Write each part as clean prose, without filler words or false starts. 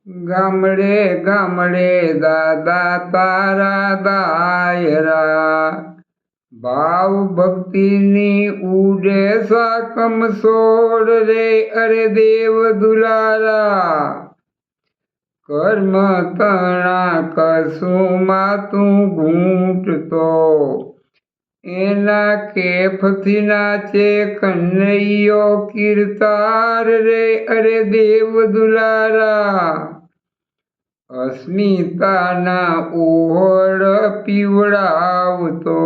ગામડે ગામડે દાદા તારા દાયરા, ભાવ ભક્તિની ઉડે સાકમ સોડ રે અરે દેવ દુલારા. કર્મ તણા કસુમાં તું ઘૂંટતો, એના કેફથી નાચે કનૈયો કીર્તાર રે અરે દેવ દુલારા. અસ્મિતાના ઓહળ પીવડાવતો,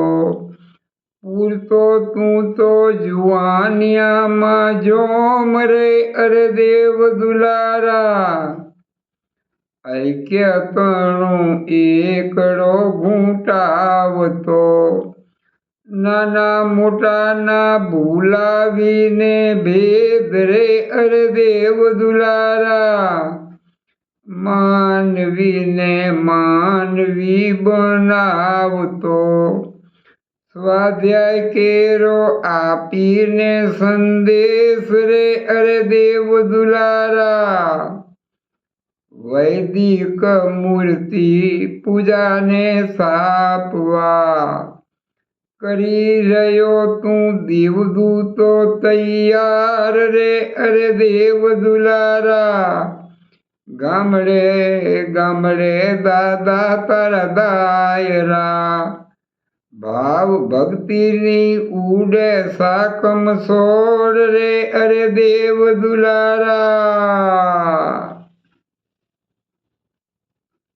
પૂરતો તું તો જુવાનિયામાં જોમ રે અરે દેવ દુલારા. ઐક્યતણું એકડો ઘૂંટાવતો, નાના મોટાના ભૂલાવીને ભેદ રે અરે દેવ દુલારા. માનવીને માનવી બનાવતો, સ્વાધ્યાય કેરો આપીને સંદેશ રે અરે દેવ દુલારા. વૈદિક મૂર્તિ પૂજાને સાપવા, કરી રહ્યો તું દેવદૂતો તૈયાર રે અરે દેવ દુલારા. ગામડે ગામડે દાદા તારા દાયરા, ભાવ ભક્તિની ઉડે સાકમ સોડ રે અરે દેવ દુલારા.